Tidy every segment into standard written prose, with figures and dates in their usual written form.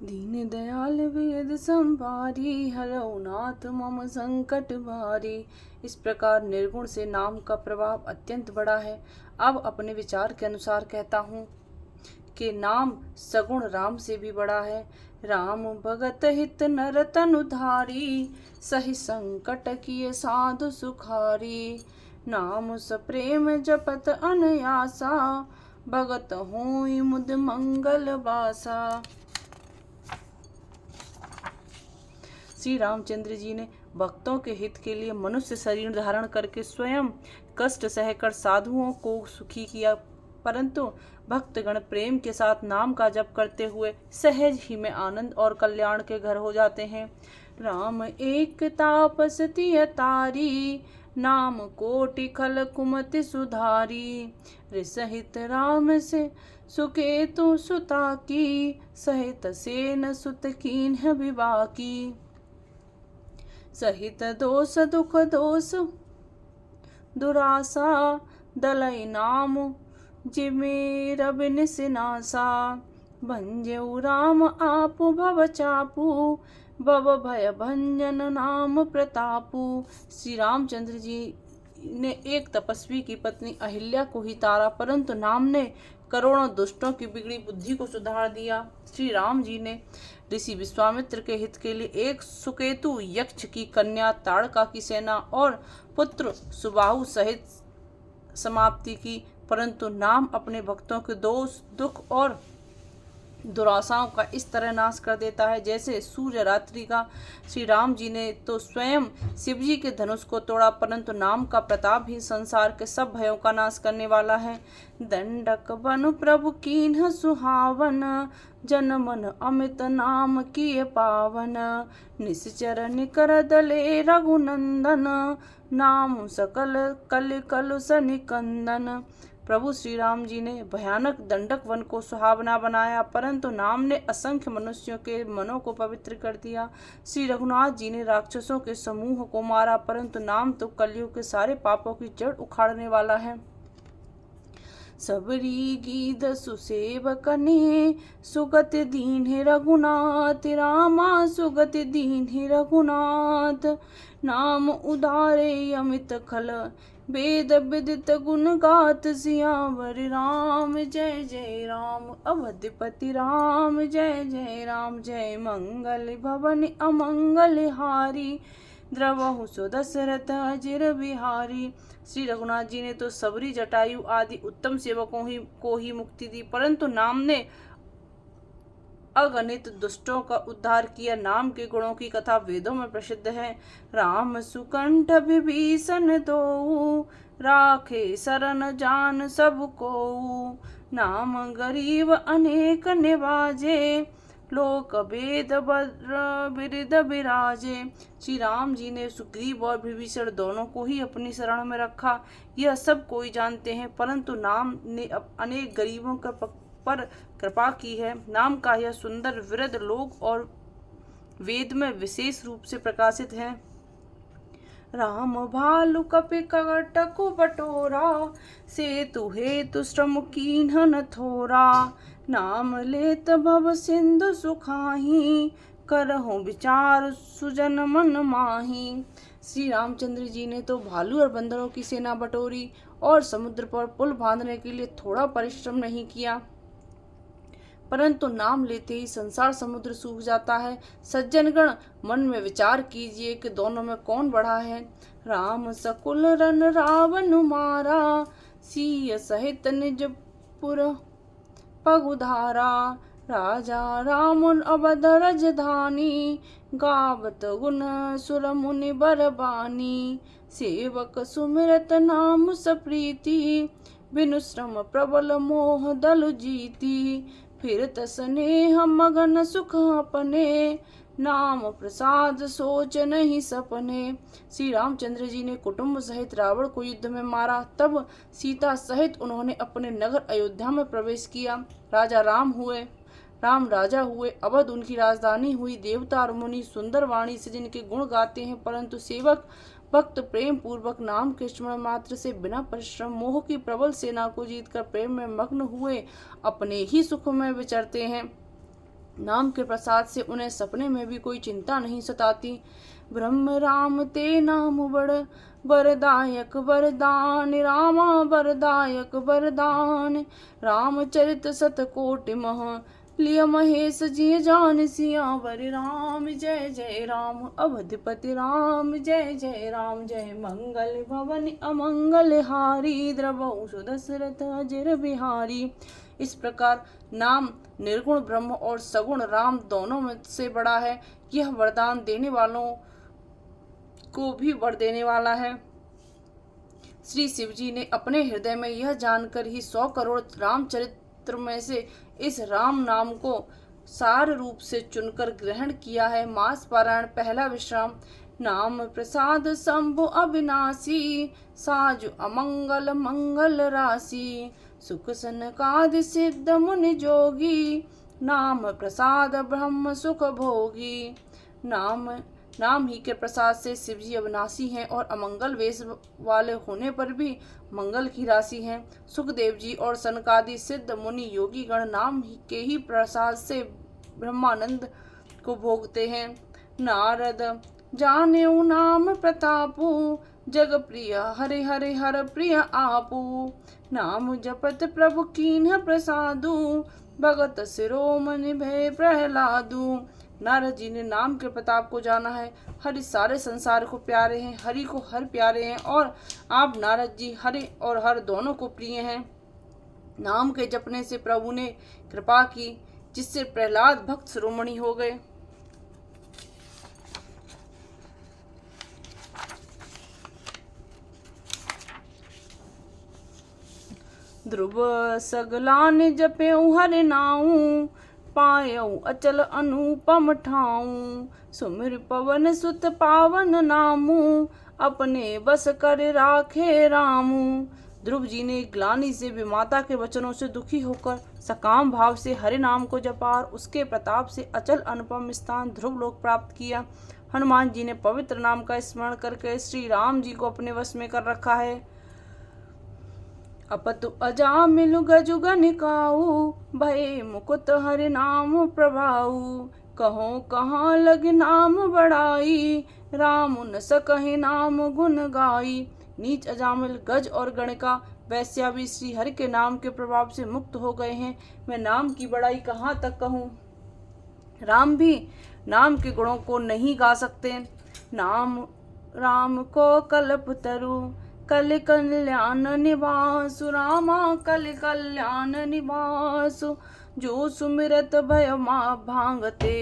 दीन दयाल वेद संभारी, हरौ नाथ मम संकट भारी। इस प्रकार निर्गुण से नाम का प्रभाव अत्यंत बड़ा है। अब अपने विचार के अनुसार कहता हूँ कि नाम सगुण राम से भी बड़ा है। राम भगत हित नर तनु धारी, सही संकट किए साधु सुखारी। नाम सप्रेम जपत अनयासा, भगत होई मुद मंगल बासा। श्री रामचंद्र जी ने भक्तों के हित के लिए मनुष्य शरीर धारण करके स्वयं कष्ट सहकर साधुओं को सुखी किया, परंतु भक्तगण प्रेम के साथ नाम का जप करते हुए सहज ही में आनंद और कल्याण के घर हो जाते हैं। राम एक तापस तिय तारी, नाम कोटि खल कुमति सुधारी। रिसहित राम से सुकेतु सुता की, सहित सेन सुत कीन्ह विवाह की। सहित दोष दुख दोष दुरासा, दलई नाम जिमे रबिन सिनासा। भंजऊ राम आपु भव चापू, भव भय भंजन नाम प्रतापू। श्री रामचंद्र जी ने एक तपस्वी की पत्नी अहिल्या को ही तारा, परंतु नाम ने करोड़ों दुष्टों की बिगड़ी बुद्धि को सुधार दिया। श्री राम जी ने ऋषि विश्वामित्र के हित के लिए एक सुकेतु यक्ष की कन्या ताड़का की सेना और पुत्र सुबाहु सहित समाप्ति की, परंतु नाम अपने भक्तों के दोष दुख और दुराशाओं का इस तरह नाश कर देता है जैसे सूर्य रात्रि का। श्री राम जी ने तो स्वयं शिव जी के धनुष को तोड़ा, परंतु नाम का प्रताप ही संसार के सब भयों का नाश करने वाला है। दंडक बन प्रभु कीन्ह सुहावन, जन मन अमित नाम किए पावन। निश्चर निकर दले रघुनंदन, नाम सकल कल कलुष निकंदन। प्रभु श्री राम जी ने भयानक दंडक वन को सुहावना बनाया, परंतु नाम ने असंख्य मनुष्यों के मनों को पवित्र कर दिया। श्री रघुनाथ जी ने राक्षसों के समूह को मारा, परंतु नाम तो कलयुग के सारे पापों की जड़ उखाड़ने वाला है। सबरी गीत सुसेवकने, सुगत दीन रघुनाथ रामा, सुगत दीन रघुनाथ। नाम उदारे अमित खल, वेद विदित गुण गात। सियावर राम जय जय राम, अवधपति राम जय जय राम। जय मंगल भवन अमंगल हारी, द्रवहु सुदशरथ अजिर बिहारी। श्री रघुनाथ जी ने तो सबरी जटायु आदि उत्तम सेवकों को ही मुक्ति दी, परंतु नाम ने अगणित दुष्टों का उद्धार किया। नाम के गुणों की कथा वेदों में प्रसिद्ध है। राम सुकंठ विभीषण दो, राखे शरण जान सबको। नाम गरीब अनेक निवाजे, लोक वेद बिरद बिराजे। श्री राम जी ने सुग्रीव और विभीषण दोनों को ही अपनी शरण में रखा, यह सब कोई जानते हैं, परंतु नाम ने अनेक गरीबों पर कृपा की है। नाम का यह सुंदर विरद लोक और वेद में विशेष रूप से प्रकाशित है। राम भालु कपि कटकु बटोरा, सेतु हेतु श्रम कीन्ह न थोरा। नाम लेत भव सिंधु सुखाही, करहु विचार सुजन मन माही। श्री रामचंद्र जी ने तो भालू और बंदरों की सेना बटोरी और समुद्र पर पुल बांधने के लिए थोड़ा परिश्रम नहीं किया, परंतु नाम लेते ही संसार समुद्र सूख जाता है। सज्जनगण मन में विचार कीजिए कि दोनों में कौन बड़ा है। राम सकुल रन रावण मारा, सीय सहित निजपुर पगुधारा। राजा राम अवध राजधानी, गावत गुण सुर मुनि बरबानी। सेवक सुमिरत नाम सप्रीति, बिनु श्रम प्रबल मोह दल जीती। फिरत स्नेह मगन सुख अपने, नाम प्रसाद सोच नहीं सपने। श्री रामचंद्र जी ने कुटुंब सहित रावण को युद्ध में मारा, तब सीता सहित उन्होंने अपने नगर अयोध्या में प्रवेश किया। राम राजा हुए, अवध उनकी राजधानी हुई। देवता और मुनि सुंदर वाणी से जिनके गुण गाते हैं, परंतु सेवक भक्त प्रेम पूर्वक नाम के स्मरण मात्र से बिना परिश्रम मोह की प्रबल सेना को जीतकर प्रेम में मग्न हुए अपने ही सुख में विचरते हैं। नाम के प्रसाद से उन्हें सपने में भी कोई चिंता नहीं सताती। ब्रह्म राम ते नाम बड़ वरदायक वरदान, रामा वरदायक वरदान। रामचरित सतकोटि मह लिय महेश जी जान, सियावर राम जय जय राम, अवधपति राम जय जय राम। जय मंगल भवन अमंगल हारी, द्रवहु सुदशरथ अजर बिहारी। इस प्रकार नाम निर्गुण ब्रह्म और सगुण राम दोनों में से बड़ा है। यह वरदान देने वालों को भी वर देने वाला है। श्री शिव जी ने अपने हृदय में यह जानकर ही 100 करोड़ रामचरित्र में से इस राम नाम को सार रूप से चुनकर ग्रहण किया है। मास पारायण पहला विश्राम। नाम प्रसाद शंभु अविनाशी, साजु अमंगल मंगल राशि। सुख सनकादि सिद्ध मुनि जोगी, नाम प्रसाद ब्रह्म सुख भोगी। नाम ही के प्रसाद से शिवजी अविनाशी हैं और अमंगल वेश वाले होने पर भी मंगल की राशि हैं। सुखदेव जी और सनकादि सिद्ध मुनि योगी गण नाम के ही प्रसाद से ब्रह्मानंद को भोगते हैं। नारद जानेऊ नाम प्रतापु, जग प्रिय हरे हरे हर प्रिय आपू। नाम जपत प्रभु कीन्ह प्रसादु, भगत शिरोमणि भय प्रहलादु। नारद जी ने नाम के प्रताप को जाना है। हरि सारे संसार को प्यारे हैं, हरि को हर प्यारे हैं और आप नारद जी हरि और हर दोनों को प्रिय हैं। नाम के जपने से प्रभु ने कृपा की, जिससे प्रहलाद भक्त शिरोमणि हो गए। ध्रुव सगलान जपेऊ हरि नाऊ, पायऊ अचल अनुपम ठाऊ। सुमिर पवन सुत पावन नामू, अपने बस कर राखे रामू। ध्रुव जी ने ग्लानि से भी माता के वचनों से दुखी होकर सकाम भाव से हरि नाम को जपा और उसके प्रताप से अचल अनुपम स्थान ध्रुव लोक प्राप्त किया। हनुमान जी ने पवित्र नाम का स्मरण करके श्री राम जी को अपने वश में कर रखा है। अपतु अजामिलु गजु गनिकाऊ, भय मुकुत हरि नाम प्रभाऊ। कहो कहाँ लग नाम बड़ाई, राम न सकहि नाम गुण गाई। नीच अजामिल गज और गणिका वैश्या भी श्री हरि के नाम के प्रभाव से मुक्त हो गए हैं। मैं नाम की बड़ाई कहाँ तक कहूँ। राम भी नाम के गुणों को नहीं गा सकते। नाम राम को कल्प तरु, कल कल्याण निवासु। रामा कल कल्याण निवासु, जो सुमिरत भय मां भांगते।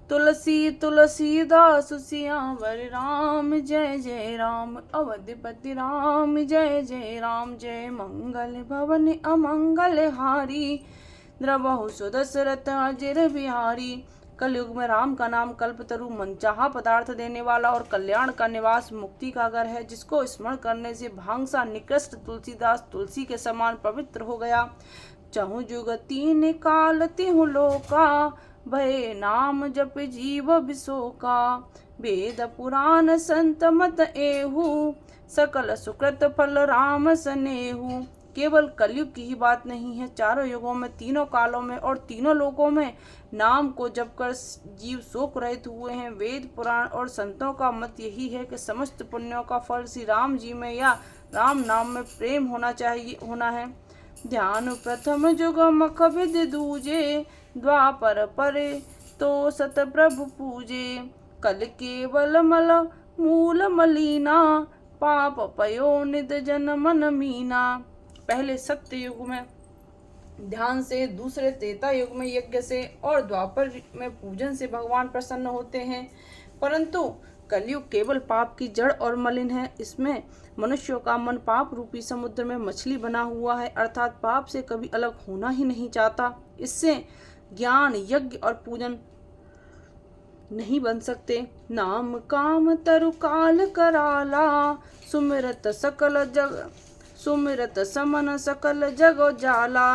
तुलसी तुलसीदास सियावर राम जय जय राम, अवधपति राम जय जय राम। जय मंगल भवन अमंगल हारी, द्रवहु सुदशरथ अजर बिहारी। कलयुग में राम का नाम कल्पतरु मनचाहा पदार्थ देने वाला और कल्याण का निवास मुक्ति का घर है, जिसको स्मरण करने से भांगसा निकृष्ट तुलसीदास तुलसी के समान पवित्र हो गया। चहु जुग तीन काल तिहु लोका, भय नाम जप जीव विशोका। वेद पुराण संत मत एहु, सकल सुकृत फल राम सनेहु। केवल कलयुग की ही बात नहीं है, चारों युगों में, तीनों कालों में और तीनों लोकों में नाम को जपकर जीव शोक रहित हुए हैं। वेद पुराण और संतों का मत यही है कि समस्त पुण्यों का फल श्री राम जी में या राम नाम में प्रेम होना है। ध्यान प्रथम जुग मख विधि दूजे, द्वापर परे तो सत प्रभु पूजे। कल केवल मल मूल मलीना, पाप पयो निद जन मन मीना। पहले सत्य युग में ध्यान से, दूसरे त्रेता युग में यज्ञ से और द्वापर में पूजन से भगवान प्रसन्न होते हैं। परंतु कलयुग केवल पाप की जड़ और मलिन है। इसमें मनुष्यों का मन पाप रूपी समुद्र में मछली बना हुआ है, अर्थात पाप से कभी अलग होना ही नहीं चाहता। इससे ज्ञान, यज्ञ और पूजन नहीं बन सकते। नाम काम तरु काल कराला, सुमिरत समन सकल जग जाला।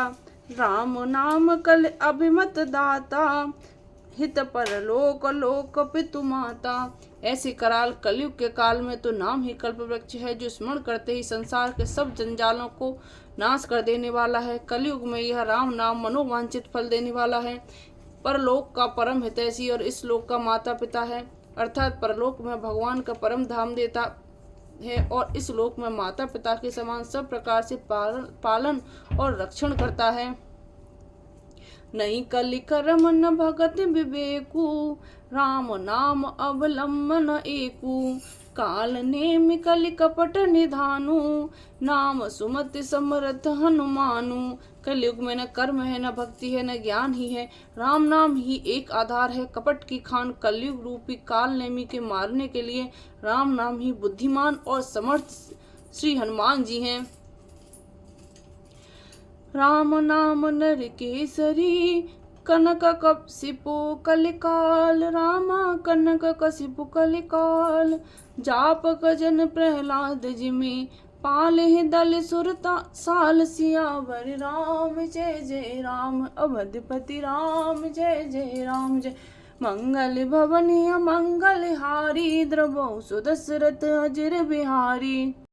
राम नाम कल अभिमत दाता, हित पर लोक लोक पितु माता। ऐसे कराल कलयुग के काल में तो नाम ही कल्प वृक्ष है, जो स्मरण करते ही संसार के सब जंजालों को नाश कर देने वाला है। कलयुग में यह राम नाम मनोवांछित फल देने वाला है। परलोक का परम हितैषी और इस लोक का माता पिता है, अर्थात परलोक में भगवान का परम धाम देता है और इस लोक में माता पिता के समान सब प्रकार से पालन और रक्षण करता है। नहीं कलि करम न भगत विवेकु, राम नाम अवलंबन एकु। काल नेमि कलि कपट निधानु, नाम सुमति समरथ हनुमानु। कलयुग में न कर्म है, न भक्ति है, न ज्ञान ही है, राम नाम ही एक आधार है। कपट की खान कलयुग रूपी काल नेमि के मारने के लिए राम नाम ही बुद्धिमान और समर्थ श्री हनुमान जी हैं। राम नाम नर केसरी, कनक कशिपु कलिकाल। रामा कनक कशिपु कलिकाल, जाप गजन प्रहलाद जिमि। पाले दल सुरता साल सियावर, राम जय जय राम अवधपति राम जय जय राम जय। मंगल भवनीय मंगल हारी, द्रवौ सुदशरथ अजिर बिहारी।